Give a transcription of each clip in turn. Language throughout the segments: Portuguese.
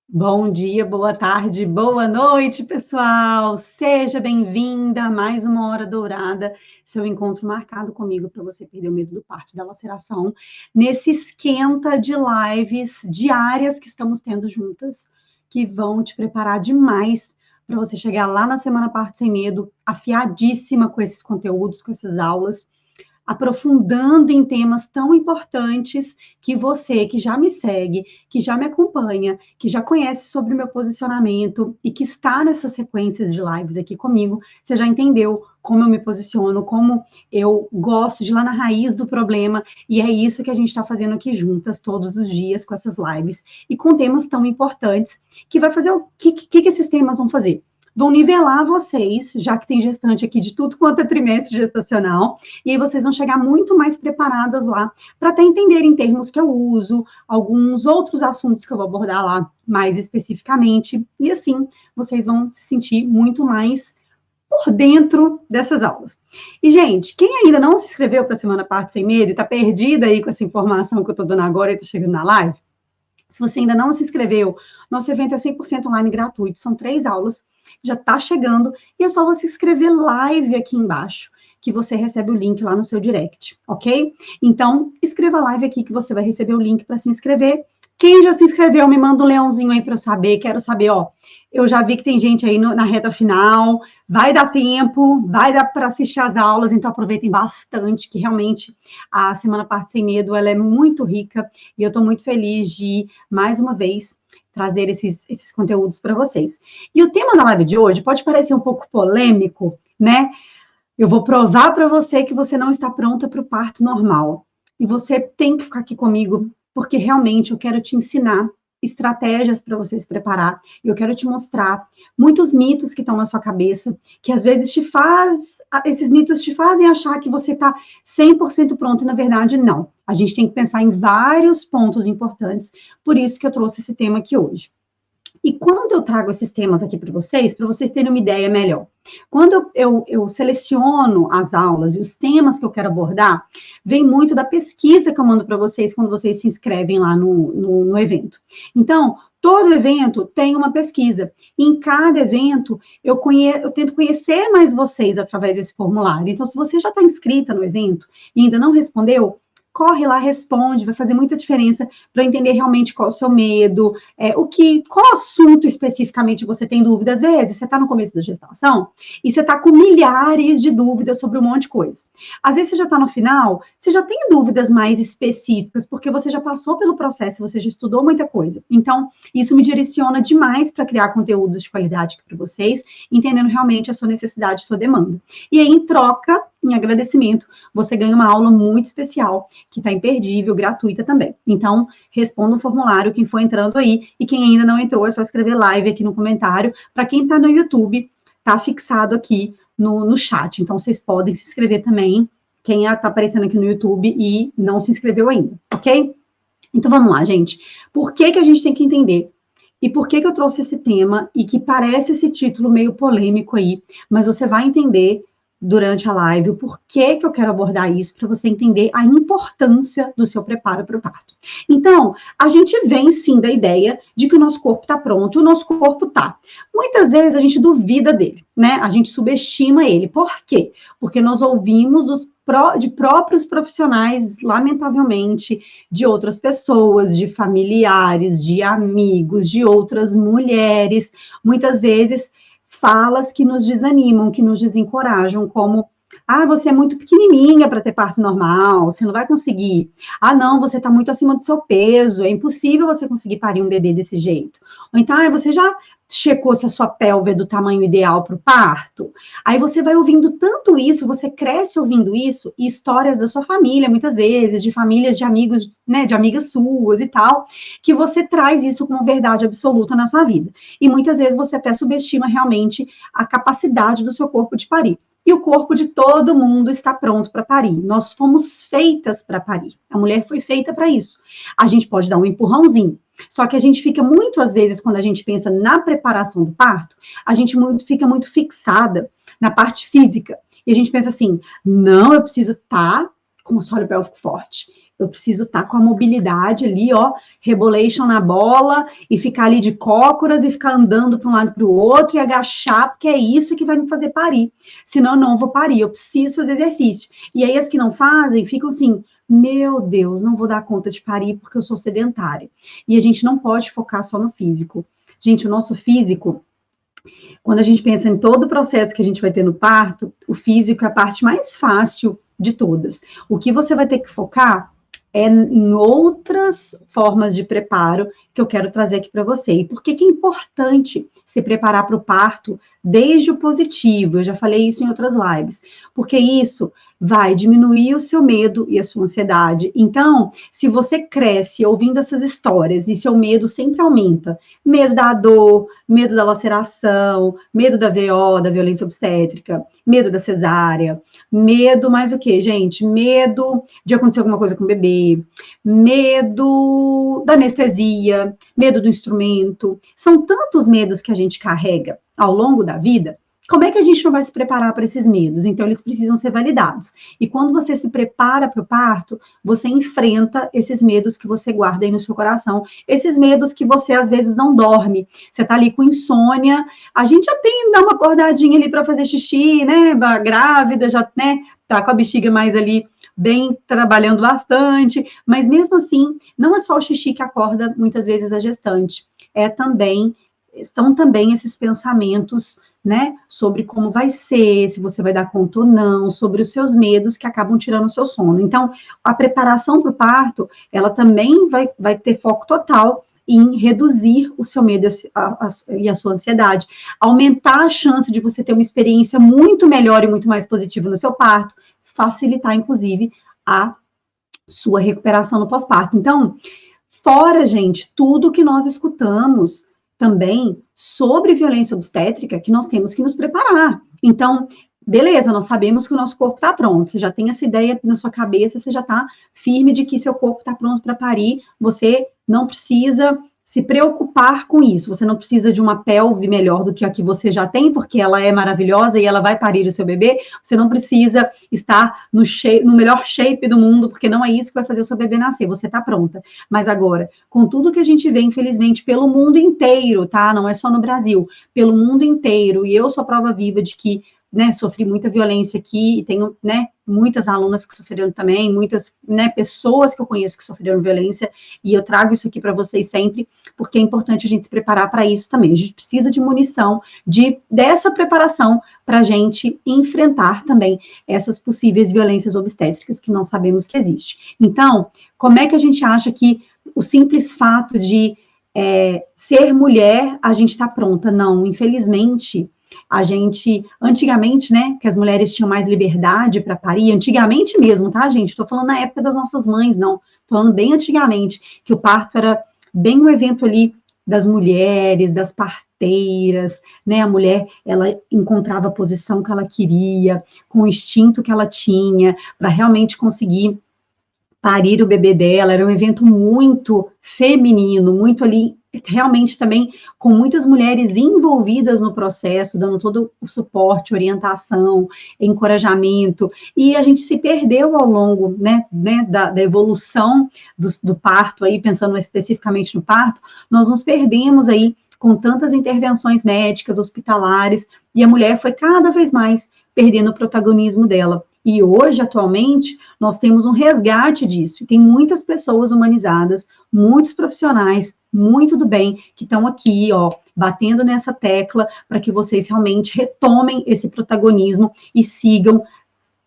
Bom dia, boa tarde, boa noite, pessoal! Seja bem-vinda a mais uma Hora Dourada, seu encontro marcado comigo para você perder o medo do parto e da laceração, nesse esquenta de lives diárias que estamos tendo juntas, que vão te preparar demais para você chegar lá na Semana Parto Sem Medo, afiadíssima com esses conteúdos, com essas aulas, aprofundando em temas tão importantes que você, que já me segue, que já me acompanha, que já conhece sobre o meu posicionamento e que está nessas sequências de lives aqui comigo, você já entendeu como eu me posiciono, como eu gosto de ir lá na raiz do problema, e é isso que a gente está fazendo aqui juntas todos os dias com essas lives e com temas tão importantes que vai fazer o que esses temas vão fazer? Vão nivelar vocês, já que tem gestante aqui de tudo quanto é trimestre gestacional, e aí vocês vão chegar muito mais preparadas lá para até entenderem termos que eu uso, alguns outros assuntos que eu vou abordar lá mais especificamente, e assim vocês vão se sentir muito mais por dentro dessas aulas. E, gente, quem ainda não se inscreveu para a Semana Parto Sem Medo e está perdida aí com essa informação que eu estou dando agora e está chegando na live, se você ainda não se inscreveu, nosso evento é 100% online gratuito, são 3 aulas, já está chegando, e é só você escrever live aqui embaixo, que você recebe o link lá no seu direct, ok? Então, escreva live aqui que você vai receber o link para se inscrever. Quem já se inscreveu, me manda um leãozinho aí para eu saber, quero saber, ó, eu já vi que tem gente aí na reta final, vai dar tempo, vai dar para assistir as aulas, então aproveitem bastante, que realmente a Semana Parto Sem Medo, ela é muito rica, e eu estou muito feliz de, mais uma vez, trazer esses conteúdos para vocês. E o tema da live de hoje pode parecer um pouco polêmico, né? Eu vou provar para você que você não está pronta para o parto normal. E você tem que ficar aqui comigo, porque realmente eu quero te ensinar estratégias para você se preparar. Eu quero te mostrar muitos mitos que estão na sua cabeça, que às vezes esses mitos te fazem achar que você está 100% pronto, e na verdade não. A gente tem que pensar em vários pontos importantes, por isso que eu trouxe esse tema aqui hoje. E quando eu trago esses temas aqui para vocês terem uma ideia melhor, quando eu seleciono as aulas e os temas que eu quero abordar, vem muito da pesquisa que eu mando para vocês quando vocês se inscrevem lá no evento. Então, todo evento tem uma pesquisa. E em cada evento, eu tento conhecer mais vocês através desse formulário. Então, se você já está inscrita no evento e ainda não respondeu, corre lá, responde, vai fazer muita diferença para entender realmente qual é o seu medo, qual assunto especificamente você tem dúvida. Às vezes, você está no começo da gestação e você está com milhares de dúvidas sobre um monte de coisa. Às vezes, você já está no final, você já tem dúvidas mais específicas, porque você já passou pelo processo, você já estudou muita coisa. Então, isso me direciona demais para criar conteúdos de qualidade para vocês, entendendo realmente a sua necessidade, a sua demanda. E aí, em troca, em agradecimento, você ganha uma aula muito especial, que está imperdível, gratuita também. Então, responda o formulário, quem for entrando aí, e quem ainda não entrou, é só escrever live aqui no comentário. Para quem está no YouTube, está fixado aqui no chat. Então, vocês podem se inscrever também, quem está aparecendo aqui no YouTube e não se inscreveu ainda, ok? Então, vamos lá, gente. Por que a gente tem que entender? E por que eu trouxe esse tema, e que parece esse título meio polêmico aí, mas você vai entender durante a live o porquê que eu quero abordar isso, para você entender a importância do seu preparo para o parto. Então, a gente vem sim da ideia de que o nosso corpo está pronto, o nosso corpo está. Muitas vezes a gente duvida dele, né? A gente subestima ele. Por quê? Porque nós ouvimos de próprios profissionais, lamentavelmente, de outras pessoas, de familiares, de amigos, de outras mulheres, muitas vezes falas que nos desanimam, que nos desencorajam, como: ah, você é muito pequenininha para ter parto normal, você não vai conseguir. Ah, não, você está muito acima do seu peso, é impossível você conseguir parir um bebê desse jeito. Ou então, ah, você já checou se a sua pelve é do tamanho ideal para o parto? Aí você vai ouvindo tanto isso, você cresce ouvindo isso, e histórias da sua família, muitas vezes, de famílias de amigos, né, de amigas suas e tal, que você traz isso como verdade absoluta na sua vida. E muitas vezes você até subestima realmente a capacidade do seu corpo de parir. E o corpo de todo mundo está pronto para parir. Nós fomos feitas para parir. A mulher foi feita para isso. A gente pode dar um empurrãozinho. Só que a gente fica muito, às vezes, quando a gente pensa na preparação do parto, a gente fica muito fixada na parte física. E a gente pensa assim: não, eu preciso estar com o solo pélvico forte. Eu preciso estar com a mobilidade ali, ó, rebolation na bola, e ficar ali de cócoras, e ficar andando para um lado e para o outro, e agachar, porque é isso que vai me fazer parir. Senão eu não vou parir, eu preciso fazer exercício. E aí as que não fazem, ficam assim, meu Deus, não vou dar conta de parir porque eu sou sedentária. E a gente não pode focar só no físico. Gente, o nosso físico, quando a gente pensa em todo o processo que a gente vai ter no parto, o físico é a parte mais fácil de todas. O que você vai ter que focar é em outras formas de preparo que eu quero trazer aqui para você. E por que que é importante se preparar para o parto desde o positivo? Eu já falei isso em outras lives. Porque isso vai diminuir o seu medo e a sua ansiedade. Então, se você cresce ouvindo essas histórias e seu medo sempre aumenta, medo da dor, medo da laceração, medo da VO, da violência obstétrica, medo da cesárea, medo mais o quê, gente? Medo de acontecer alguma coisa com o bebê, medo da anestesia, medo do instrumento. São tantos medos que a gente carrega ao longo da vida. Como é que a gente não vai se preparar para esses medos? Então, eles precisam ser validados. E quando você se prepara para o parto, você enfrenta esses medos que você guarda aí no seu coração, esses medos que você, às vezes, não dorme. Você está ali com insônia, a gente já tem, dá uma acordadinha ali para fazer xixi, né? Grávida, já, né? Tá com a bexiga mais ali, bem, trabalhando bastante. Mas, mesmo assim, não é só o xixi que acorda, muitas vezes, a gestante. São também esses pensamentos, né, sobre como vai ser, se você vai dar conta ou não, sobre os seus medos que acabam tirando o seu sono. Então, a preparação para o parto, ela também vai ter foco total em reduzir o seu medo e a sua ansiedade, aumentar a chance de você ter uma experiência muito melhor e muito mais positiva no seu parto, facilitar, inclusive, a sua recuperação no pós-parto. Então, fora, gente, tudo que nós escutamos também sobre violência obstétrica, que nós temos que nos preparar. Então, beleza, nós sabemos que o nosso corpo está pronto, você já tem essa ideia na sua cabeça, você já está firme de que seu corpo está pronto para parir, você não precisa se preocupar com isso, você não precisa de uma pelve melhor do que a que você já tem, porque ela é maravilhosa e ela vai parir o seu bebê, você não precisa estar no melhor shape do mundo, porque não é isso que vai fazer o seu bebê nascer, você está pronta. Mas agora, com tudo que a gente vê, infelizmente, pelo mundo inteiro, tá? Não é só no Brasil, pelo mundo inteiro, e eu sou prova viva de que, né, sofri muita violência aqui, e tenho, né, muitas alunas que sofreram também, muitas, né, pessoas que eu conheço que sofreram violência, e eu trago isso aqui para vocês sempre, porque é importante a gente se preparar para isso também. A gente precisa de munição, dessa preparação para a gente enfrentar também essas possíveis violências obstétricas que nós sabemos que existe. Então, como é que a gente acha que o simples fato de ser mulher, a gente está pronta? Não, infelizmente, antigamente, né, que as mulheres tinham mais liberdade para parir, antigamente mesmo, tá, gente? Estou falando na época das nossas mães, não, tô falando bem antigamente, que o parto era bem um evento ali das mulheres, das parteiras, né, a mulher, ela encontrava a posição que ela queria, com o instinto que ela tinha, para realmente conseguir parir o bebê dela, era um evento muito feminino, muito ali, realmente também com muitas mulheres envolvidas no processo, dando todo o suporte, orientação, encorajamento, e a gente se perdeu ao longo, né, da evolução do parto, aí pensando especificamente no parto, nós nos perdemos aí com tantas intervenções médicas, hospitalares, e a mulher foi cada vez mais perdendo o protagonismo dela. E hoje, atualmente, nós temos um resgate disso. E tem muitas pessoas humanizadas, muitos profissionais, muito do bem, que estão aqui, ó, batendo nessa tecla para que vocês realmente retomem esse protagonismo e sigam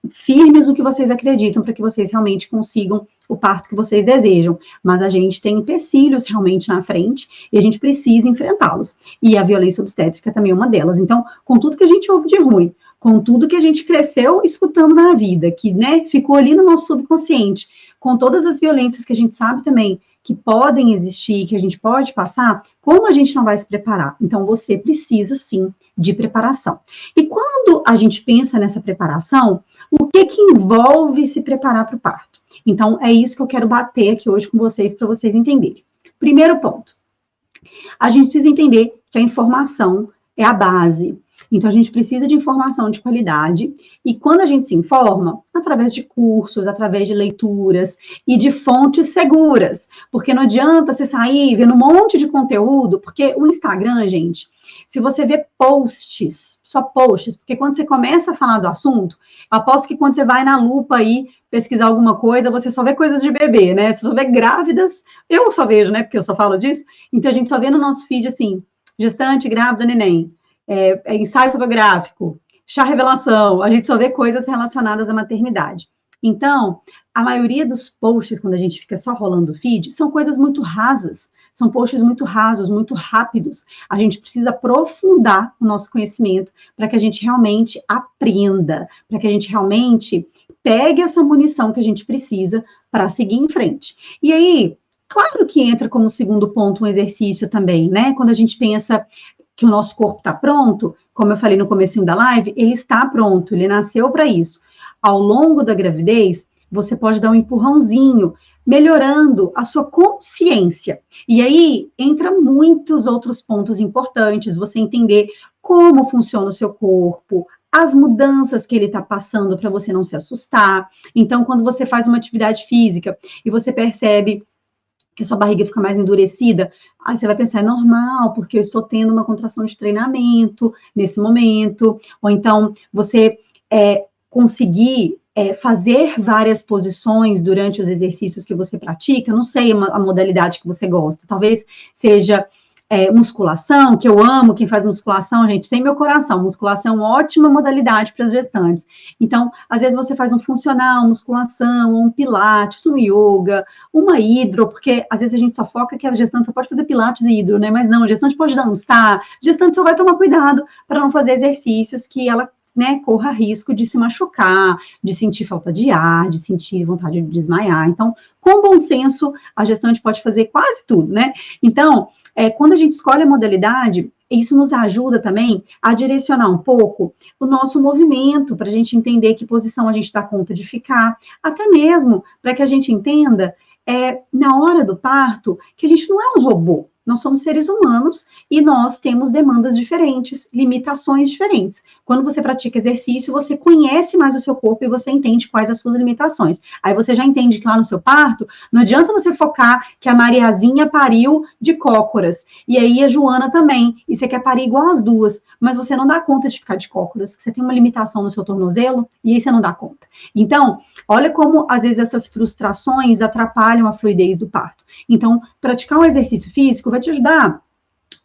firmes no que vocês acreditam, para que vocês realmente consigam o parto que vocês desejam. Mas a gente tem empecilhos realmente na frente e a gente precisa enfrentá-los. E a violência obstétrica também é uma delas. Então, com tudo que a gente ouve de ruim, com tudo que a gente cresceu escutando na vida, que, né, ficou ali no nosso subconsciente, com todas as violências que a gente sabe também que podem existir, que a gente pode passar, como a gente não vai se preparar? Então, você precisa, sim, de preparação. E quando a gente pensa nessa preparação, o que envolve se preparar para o parto? Então, é isso que eu quero bater aqui hoje com vocês, para vocês entenderem. Primeiro ponto, a gente precisa entender que a informação é a base. Então, a gente precisa de informação de qualidade, e quando a gente se informa, através de cursos, através de leituras e de fontes seguras, porque não adianta você sair vendo um monte de conteúdo, porque o Instagram, gente, se você vê posts, só posts, porque quando você começa a falar do assunto, aposto que quando você vai na lupa aí pesquisar alguma coisa, você só vê coisas de bebê, né? Você só vê grávidas, eu só vejo, né? Porque eu só falo disso, então a gente só vê no nosso feed assim, gestante, grávida, neném, ensaio fotográfico, chá revelação, a gente só vê coisas relacionadas à maternidade. Então, a maioria dos posts, quando a gente fica só rolando o feed, são coisas muito rasas, são posts muito rasos, muito rápidos. A gente precisa aprofundar o nosso conhecimento para que a gente realmente aprenda, para que a gente realmente pegue essa munição que a gente precisa para seguir em frente. E aí, claro que entra como segundo ponto um exercício também, né? Quando a gente pensa que o nosso corpo está pronto, como eu falei no comecinho da live, ele está pronto, ele nasceu para isso. Ao longo da gravidez, você pode dar um empurrãozinho, melhorando a sua consciência. E aí, entra muitos outros pontos importantes, você entender como funciona o seu corpo, as mudanças que ele está passando para você não se assustar. Então, quando você faz uma atividade física e você percebe que sua barriga fica mais endurecida, aí você vai pensar, é normal, porque eu estou tendo uma contração de treinamento nesse momento, ou então você conseguir fazer várias posições durante os exercícios que você pratica, não sei a modalidade que você gosta, talvez seja musculação, que eu amo, quem faz musculação, gente, tem meu coração, musculação é uma ótima modalidade para as gestantes. Então, às vezes você faz um funcional, musculação, um pilates, um yoga, uma hidro, porque às vezes a gente só foca que a gestante só pode fazer pilates e hidro, né? Mas não, a gestante pode dançar, a gestante só vai tomar cuidado para não fazer exercícios que ela, né, corra risco de se machucar, de sentir falta de ar, de sentir vontade de desmaiar. Então, com bom senso, a gestante pode fazer quase tudo, né? Então, quando a gente escolhe a modalidade, isso nos ajuda também a direcionar um pouco o nosso movimento, para a gente entender que posição a gente dá conta de ficar, até mesmo para que a gente entenda, na hora do parto, que a gente não é um robô. Nós somos seres humanos e nós temos demandas diferentes, limitações diferentes. Quando você pratica exercício, você conhece mais o seu corpo e você entende quais as suas limitações. Aí você já entende que lá no seu parto, não adianta você focar que a Mariazinha pariu de cócoras, e aí a Joana também, e você quer parir igual as duas, mas você não dá conta de ficar de cócoras, você tem uma limitação no seu tornozelo, e aí você não dá conta. Então, olha como, às vezes, essas frustrações atrapalham a fluidez do parto. Então, praticar um exercício físico vai te ajudar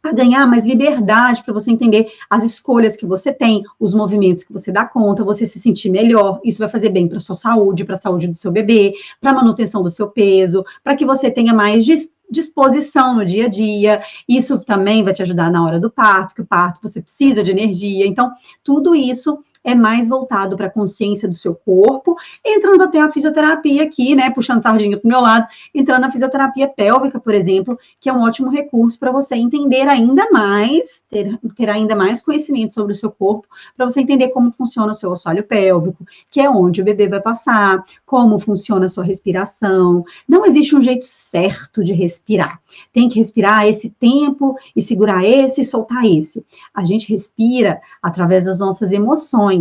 a ganhar mais liberdade para você entender as escolhas que você tem, os movimentos que você dá conta, você se sentir melhor. Isso vai fazer bem para a sua saúde, para a saúde do seu bebê, para a manutenção do seu peso, para que você tenha mais disposição no dia a dia. Isso também vai te ajudar na hora do parto, que o parto você precisa de energia. Então, tudo isso é mais voltado para a consciência do seu corpo, entrando até a fisioterapia aqui, né, puxando sardinha para o meu lado, entrando na fisioterapia pélvica, por exemplo, que é um ótimo recurso para você entender ainda mais, ter ainda mais conhecimento sobre o seu corpo, para você entender como funciona o seu assoalho pélvico, que é onde o bebê vai passar, como funciona a sua respiração. Não existe um jeito certo de respirar. Tem que respirar esse tempo e segurar esse e soltar esse. A gente respira através das nossas emoções.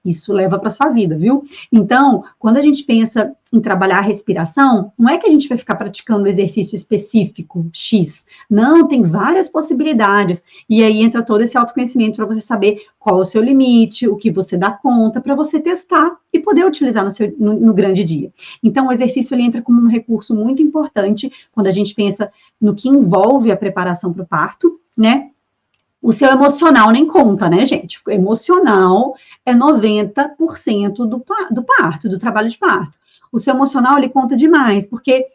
Isso leva para a sua vida, viu? Então, quando a gente pensa em trabalhar a respiração, não é que a gente vai ficar praticando um exercício específico, X. Não, tem várias possibilidades. E aí entra todo esse autoconhecimento para você saber qual é o seu limite, o que você dá conta, para você testar e poder utilizar no grande dia. Então, o exercício ele entra como um recurso muito importante quando a gente pensa no que envolve a preparação para o parto, né? O seu emocional nem conta, né, gente? O emocional é 90% do parto, do trabalho de parto. O seu emocional, ele conta demais, porque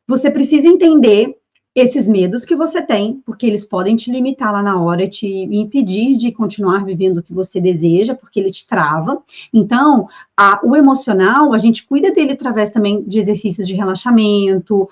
você precisa entender esses medos que você tem, porque eles podem te limitar lá na hora e te impedir de continuar vivendo o que você deseja, porque ele te trava. Então, o emocional, a gente cuida dele através também de exercícios de relaxamento,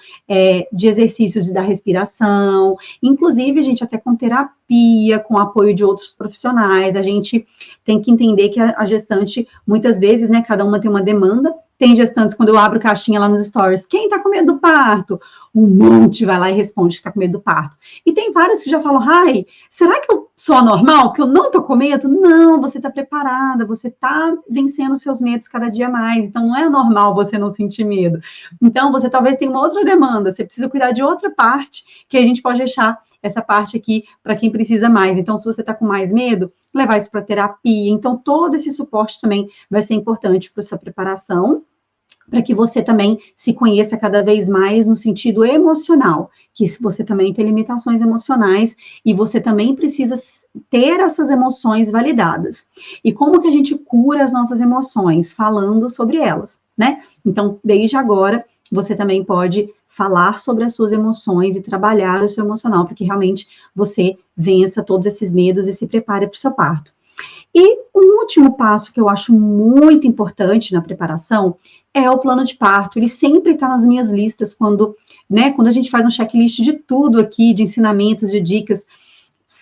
de exercícios da respiração, inclusive, gente, até com terapia, com apoio de outros profissionais. A gente tem que entender que a gestante, muitas vezes, né, cada uma tem uma demanda. Tem gestantes, quando eu abro caixinha lá nos stories, quem tá com medo do parto? Um monte vai lá e responde que tá com medo do parto. E tem várias que já falam, ai, será que eu sou anormal, que eu não tô com medo? Não, você tá preparada, você tá vencendo os seus medos cada dia mais, então não é normal você não sentir medo. Então, você talvez tenha uma outra demanda, você precisa cuidar de outra parte, que a gente pode deixar essa parte aqui para quem precisa mais. Então, se você tá com mais medo, levar isso para terapia. Então, todo esse suporte também vai ser importante para essa preparação, para que você também se conheça cada vez mais no sentido emocional, que você também tem limitações emocionais e você também precisa ter essas emoções validadas. E como que a gente cura as nossas emoções? Falando sobre elas, né? Então, desde agora, você também pode falar sobre as suas emoções e trabalhar o seu emocional, para que realmente você vença todos esses medos e se prepare para o seu parto. E um último passo que eu acho muito importante na preparação é o plano de parto. Ele sempre está nas minhas listas quando a gente faz um checklist de tudo aqui, de ensinamentos, de dicas.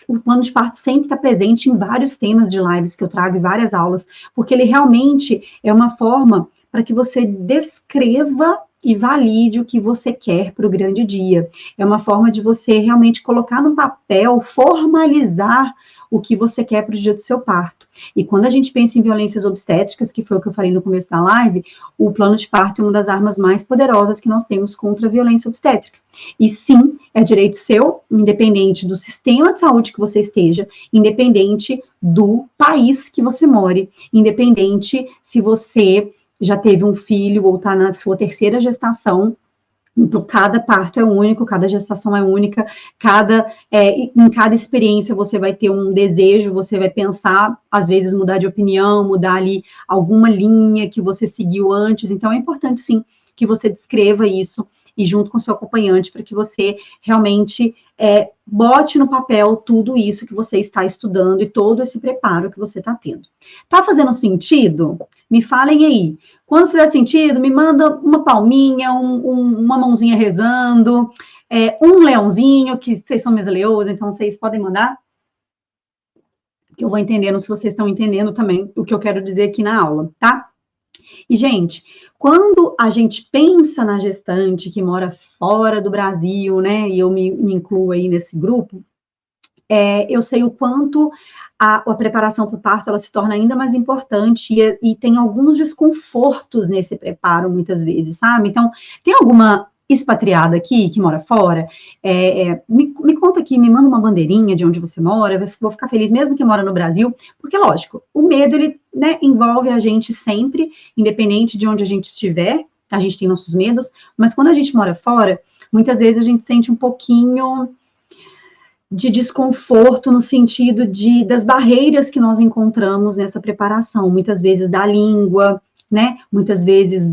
O plano de parto sempre está presente em vários temas de lives que eu trago e várias aulas, porque ele realmente é uma forma para que você descreva e valide o que você quer para o grande dia. É uma forma de você realmente colocar no papel, formalizar o que você quer para o dia do seu parto. E quando a gente pensa em violências obstétricas, que foi o que eu falei no começo da live, o plano de parto é uma das armas mais poderosas que nós temos contra a violência obstétrica. E sim, é direito seu, independente do sistema de saúde que você esteja, independente do país que você more, independente se você já teve um filho ou está na sua terceira gestação. Então, cada parto é único, cada gestação é única, em cada experiência você vai ter um desejo, você vai pensar, às vezes, mudar de opinião, mudar ali alguma linha que você seguiu antes. Então, é importante, sim, que você descreva isso e junto com seu acompanhante, para que você realmente bote no papel tudo isso que você está estudando e todo esse preparo que você está tendo. Tá fazendo sentido? Me falem aí. Quando fizer sentido, me manda uma palminha, uma mãozinha rezando, um leãozinho, que vocês são minhas leoas, então vocês podem mandar, que eu vou entendendo se vocês estão entendendo também o que eu quero dizer aqui na aula, tá? E, gente, quando a gente pensa na gestante que mora fora do Brasil, né, e eu me incluo aí nesse grupo, eu sei o quanto a preparação para o parto, ela se torna ainda mais importante e tem alguns desconfortos nesse preparo, muitas vezes, sabe? Então, tem alguma expatriada aqui, que mora fora? Me conta aqui, me manda uma bandeirinha de onde você mora, vou ficar feliz, mesmo que mora no Brasil, porque, lógico, o medo, ele envolve a gente sempre, independente de onde a gente estiver, a gente tem nossos medos, mas quando a gente mora fora, muitas vezes a gente sente um pouquinho de desconforto no sentido das barreiras que nós encontramos nessa preparação, muitas vezes da língua, né? Muitas vezes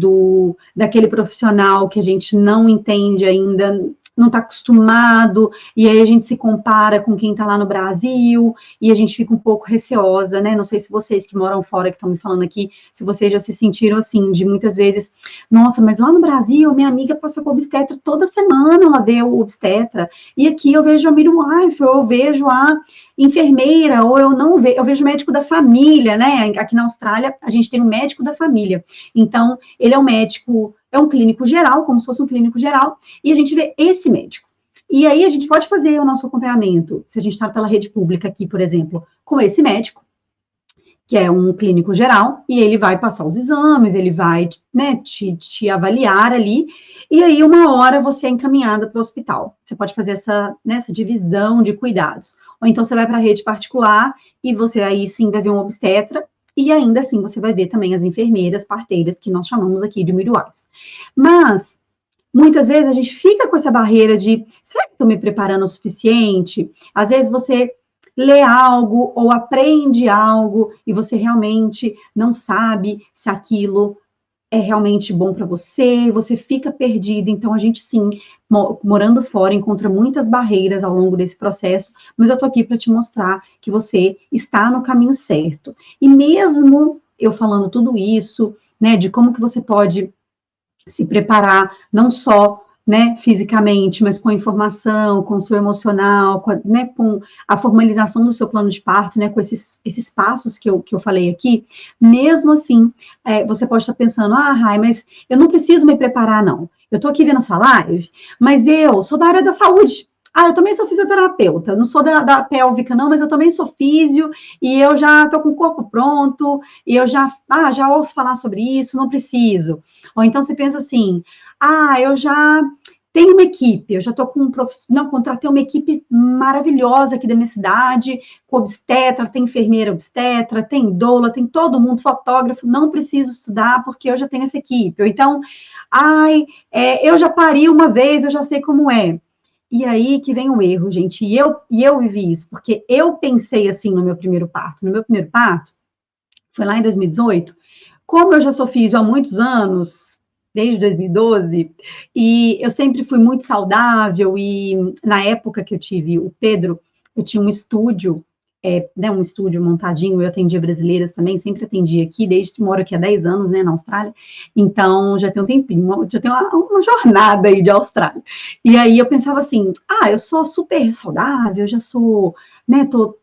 daquele profissional que a gente não entende ainda, não está acostumado, e aí a gente se compara com quem está lá no Brasil, e a gente fica um pouco receosa, né? Não sei se vocês que moram fora, que estão me falando aqui, se vocês já se sentiram assim, de muitas vezes, nossa, mas lá no Brasil, minha amiga passou com obstetra toda semana, ela vê o obstetra, e aqui eu vejo a midwife, ou eu vejo a enfermeira, ou eu vejo o médico da família, né? Aqui na Austrália, a gente tem um médico da família, então, ele é um médico, é um clínico geral, como se fosse um clínico geral, e a gente vê esse médico. E aí a gente pode fazer o nosso acompanhamento, se a gente está pela rede pública aqui, por exemplo, com esse médico, que é um clínico geral, e ele vai passar os exames, ele vai, né, te avaliar ali, e aí uma hora você é encaminhada para o hospital. Você pode fazer essa divisão de cuidados. Ou então você vai para a rede particular, e você aí sim vai ver um obstetra, e ainda assim você vai ver também as enfermeiras, parteiras, que nós chamamos aqui de midwives. Mas, muitas vezes a gente fica com essa barreira de, será que estou me preparando o suficiente? Às vezes você lê algo ou aprende algo e você realmente não sabe se aquilo é realmente bom para você, você fica perdido. Então, a gente sim, morando fora, encontra muitas barreiras ao longo desse processo, mas eu tô aqui para te mostrar que você está no caminho certo. E mesmo eu falando tudo isso, né, de como que você pode se preparar, não só né, fisicamente, mas com a informação, com o seu emocional, né, com a formalização do seu plano de parto, né, com esses passos que eu falei aqui, mesmo assim, você pode estar pensando, Rai, mas eu não preciso me preparar, não. Eu estou aqui vendo a sua live, mas eu sou da área da saúde. Eu também sou fisioterapeuta, não sou da pélvica, não, mas eu também sou físio, e eu já estou com o corpo pronto, e eu já ouço falar sobre isso, não preciso. Ou então você pensa assim, eu já tenho uma equipe, eu já estou com contratei uma equipe maravilhosa aqui da minha cidade, com obstetra, tem enfermeira obstetra, tem doula, tem todo mundo, fotógrafo, não preciso estudar porque eu já tenho essa equipe. Ou então, eu já pari uma vez, eu já sei como é. E aí que vem o erro, gente, e eu vivi isso, porque eu pensei assim no meu primeiro parto. No meu primeiro parto, foi lá em 2018, como eu já sou físio há muitos anos, desde 2012, e eu sempre fui muito saudável, e na época que eu tive o Pedro, eu tinha um estúdio, né, um estúdio montadinho, eu atendia brasileiras também, sempre atendi aqui, desde que moro aqui há 10 anos, né, na Austrália, então já tem um tempinho, já tem uma jornada aí de Austrália. E aí eu pensava assim, eu sou super saudável, já sou, né, tô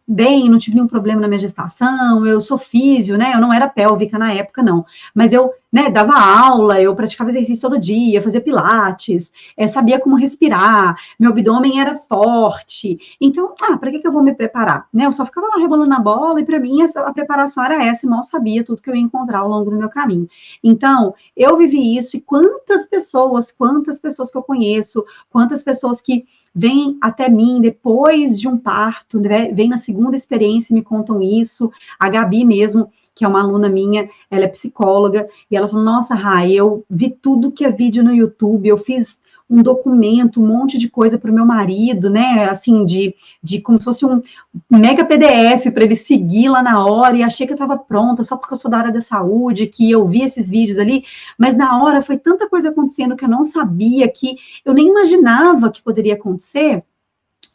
bem, não tive nenhum problema na minha gestação, eu sou físio, né, eu não era pélvica na época, não, mas eu, né, dava aula, eu praticava exercício todo dia, fazia pilates, sabia como respirar, meu abdômen era forte, então, para que eu vou me preparar, né, eu só ficava lá rebolando a bola, e para mim a preparação era essa, e mal sabia tudo que eu ia encontrar ao longo do meu caminho. Então, eu vivi isso, e quantas pessoas que eu conheço, quantas pessoas que vêm até mim depois de um parto, né, vem na segunda experiência e me contam isso. A Gabi mesmo, que é uma aluna minha, ela é psicóloga, e ela falou, nossa, Rai, eu vi tudo que é vídeo no YouTube, eu fiz um documento, um monte de coisa para o meu marido, né, assim, de como se fosse um mega PDF para ele seguir lá na hora, e achei que eu estava pronta, só porque eu sou da área da saúde, que eu vi esses vídeos ali, mas na hora foi tanta coisa acontecendo que eu não sabia, que eu nem imaginava que poderia acontecer,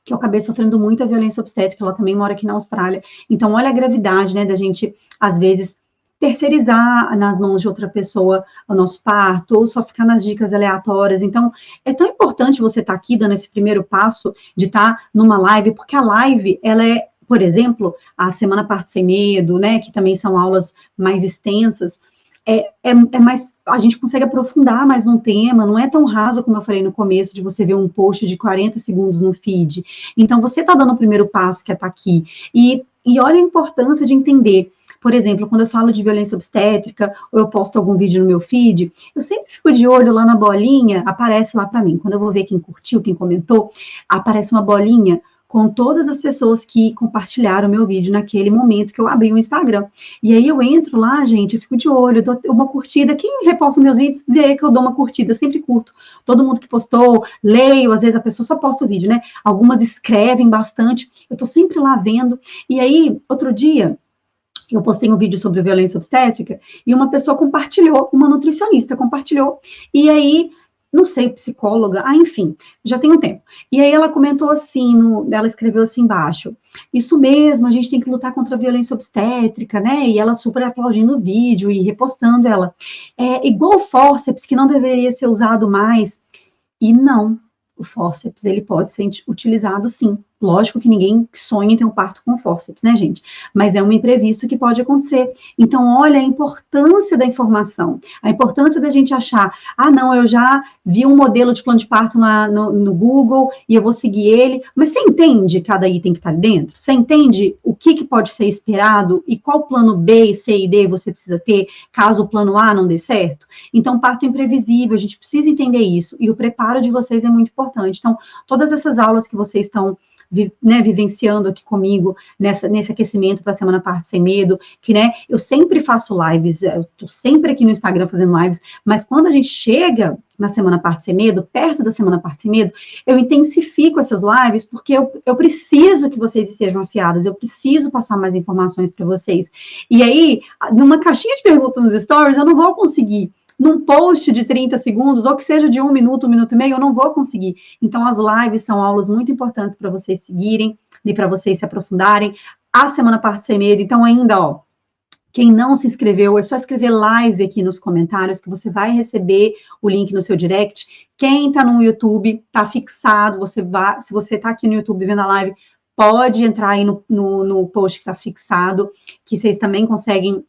que eu acabei sofrendo muita violência obstétrica, ela também mora aqui na Austrália. Então, olha a gravidade, né, da gente, às vezes, terceirizar nas mãos de outra pessoa o nosso parto, ou só ficar nas dicas aleatórias. Então, é tão importante você estar aqui dando esse primeiro passo de estar numa live, porque a live, ela é, por exemplo, a Semana Parto Sem Medo, né, que também são aulas mais extensas, mais, a gente consegue aprofundar mais um tema, não é tão raso como eu falei no começo, de você ver um post de 40 segundos no feed. Então, você está dando o primeiro passo, que é estar aqui. E olha a importância de entender. Por exemplo, quando eu falo de violência obstétrica, ou eu posto algum vídeo no meu feed, eu sempre fico de olho lá na bolinha, aparece lá para mim. Quando eu vou ver quem curtiu, quem comentou, aparece uma bolinha com todas as pessoas que compartilharam o meu vídeo naquele momento que eu abri o Instagram. E aí eu entro lá, gente, eu fico de olho, eu dou uma curtida. Quem reposta meus vídeos, vê que eu dou uma curtida, eu sempre curto. Todo mundo que postou, leio, às vezes a pessoa só posta o vídeo, né? Algumas escrevem bastante, eu tô sempre lá vendo. E aí, outro dia, eu postei um vídeo sobre violência obstétrica, e uma pessoa compartilhou, uma nutricionista compartilhou, e aí, não sei, psicóloga, enfim, já tem um tempo. E aí ela comentou assim, ela escreveu assim embaixo, isso mesmo, a gente tem que lutar contra a violência obstétrica, né? E ela super aplaudindo o vídeo e repostando ela. É igual o fórceps, que não deveria ser usado mais. E não, o fórceps, ele pode ser utilizado sim. Lógico que ninguém sonha em ter um parto com fórceps, né, gente? Mas é um imprevisto que pode acontecer. Então, olha a importância da informação, a importância da gente achar, não, eu já vi um modelo de plano de parto no Google e eu vou seguir ele, mas você entende cada item que está ali dentro? Você entende o que pode ser esperado e qual plano B, C e D você precisa ter caso o plano A não dê certo? Então, parto imprevisível, a gente precisa entender isso, e o preparo de vocês é muito importante. Então, todas essas aulas que vocês estão vivenciando aqui comigo nesse aquecimento para a Semana Parto Sem Medo, que, né, eu sempre faço lives, eu tô sempre aqui no Instagram fazendo lives, mas quando a gente chega na Semana Parto Sem Medo, perto da Semana Parto Sem Medo, eu intensifico essas lives, porque eu preciso que vocês estejam afiadas, eu preciso passar mais informações para vocês. E aí, numa caixinha de perguntas nos stories, eu não vou conseguir, num post de 30 segundos, ou que seja de 1 minuto e meio, eu não vou conseguir. Então, as lives são aulas muito importantes para vocês seguirem e para vocês se aprofundarem. A Semana Parto Sem Medo, então, ainda, quem não se inscreveu, é só escrever live aqui nos comentários, que você vai receber o link no seu direct. Quem está no YouTube, está fixado, se você está aqui no YouTube vendo a live, pode entrar aí no post que está fixado, que vocês também conseguem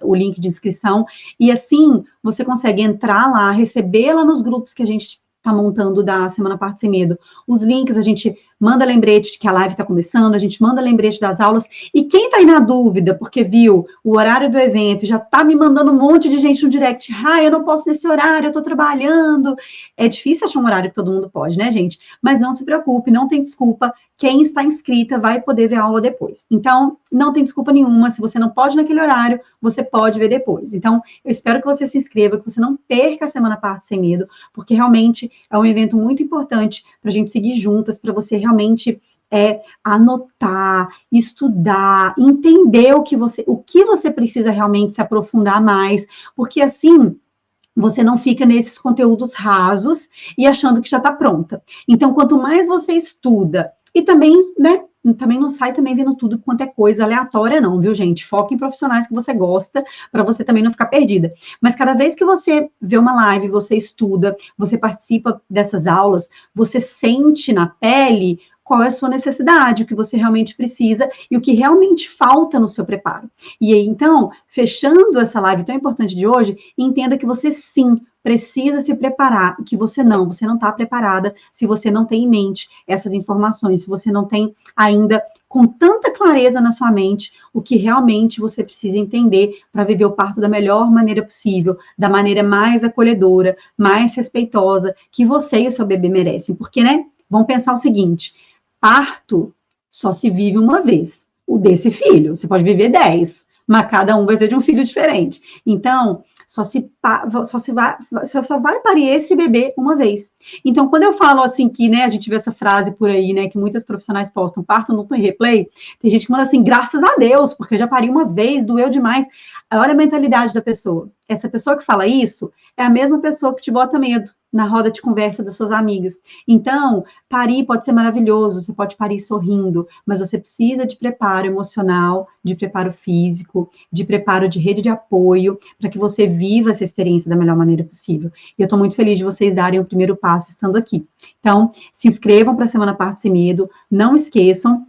o link de inscrição, e assim você consegue entrar lá, receber lá nos grupos que a gente está montando da Semana Parte Sem Medo. Os links, a gente manda lembrete de que a live está começando, a gente manda lembrete das aulas, e quem está aí na dúvida, porque viu o horário do evento, já está me mandando um monte de gente no direct, eu não posso nesse horário, eu estou trabalhando, é difícil achar um horário que todo mundo pode, né, gente? Mas não se preocupe, não tem desculpa, quem está inscrita vai poder ver a aula depois. Então, não tem desculpa nenhuma, se você não pode naquele horário, você pode ver depois. Então, eu espero que você se inscreva, que você não perca a Semana Parte Sem Medo, porque realmente é um evento muito importante para a gente seguir juntas, para você realmente anotar, estudar, entender o que você precisa realmente se aprofundar mais, porque assim você não fica nesses conteúdos rasos e achando que já está pronta. Então, quanto mais você estuda, e também, né, também não sai também vendo tudo quanto é coisa aleatória não, viu, gente? Foca em profissionais que você gosta, para você também não ficar perdida. Mas cada vez que você vê uma live, você estuda, você participa dessas aulas, você sente na pele qual é a sua necessidade, o que você realmente precisa e o que realmente falta no seu preparo. E aí, então, fechando essa live tão importante de hoje, entenda que você sim precisa se preparar, e que você não está preparada se você não tem em mente essas informações, se você não tem ainda com tanta clareza na sua mente o que realmente você precisa entender para viver o parto da melhor maneira possível, da maneira mais acolhedora, mais respeitosa, que você e o seu bebê merecem. Porque, né, vamos pensar o seguinte, parto só se vive uma vez. O desse filho, você pode viver 10, mas cada um vai ser de um filho diferente. Então, só vai parir esse bebê uma vez. Então, quando eu falo assim que, né, a gente vê essa frase por aí, né, que muitas profissionais postam, parto não tem replay, tem gente que manda assim, graças a Deus, porque eu já pari uma vez, doeu demais. Olha a mentalidade da pessoa. Essa pessoa que fala isso é a mesma pessoa que te bota medo na roda de conversa das suas amigas. Então, parir pode ser maravilhoso, você pode parir sorrindo, mas você precisa de preparo emocional, de preparo físico, de preparo de rede de apoio, para que você viva essa experiência da melhor maneira possível. E eu estou muito feliz de vocês darem o primeiro passo estando aqui. Então, se inscrevam para a Semana Parte Sem Medo, não esqueçam.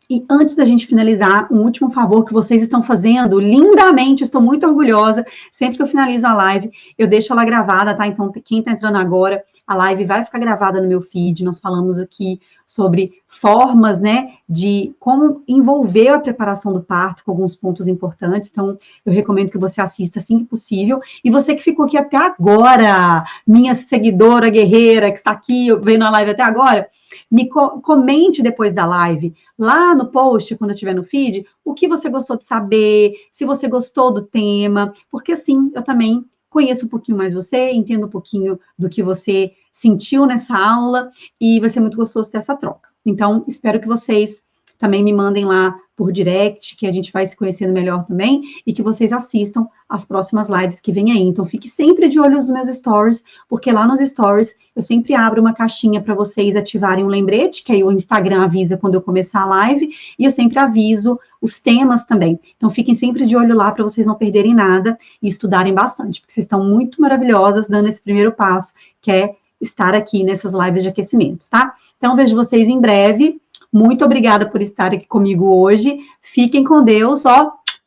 E antes da gente finalizar, um último favor que vocês estão fazendo lindamente, estou muito orgulhosa, sempre que eu finalizo a live, eu deixo ela gravada, tá? Então, quem está entrando agora, a live vai ficar gravada no meu feed, nós falamos aqui sobre formas, né, de como envolver a preparação do parto com alguns pontos importantes, então, eu recomendo que você assista assim que possível, e você que ficou aqui até agora, minha seguidora guerreira, que está aqui vendo a live até agora, me comente depois da live, lá no post, quando eu estiver no feed, o que você gostou de saber, se você gostou do tema, porque assim, eu também conheço um pouquinho mais você, entendo um pouquinho do que você sentiu nessa aula, e vai ser muito gostoso ter essa troca. Então, espero que vocês também me mandem lá por direct, que a gente vai se conhecendo melhor também, e que vocês assistam as próximas lives que vem aí. Então, fique sempre de olho nos meus stories, porque lá nos stories eu sempre abro uma caixinha para vocês ativarem um lembrete, que aí o Instagram avisa quando eu começar a live, e eu sempre aviso os temas também. Então, fiquem sempre de olho lá para vocês não perderem nada e estudarem bastante, porque vocês estão muito maravilhosas dando esse primeiro passo, que é estar aqui nessas lives de aquecimento, tá? Então, vejo vocês em breve. Muito obrigada por estar aqui comigo hoje. Fiquem com Deus,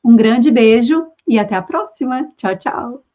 um grande beijo e até a próxima. Tchau, tchau.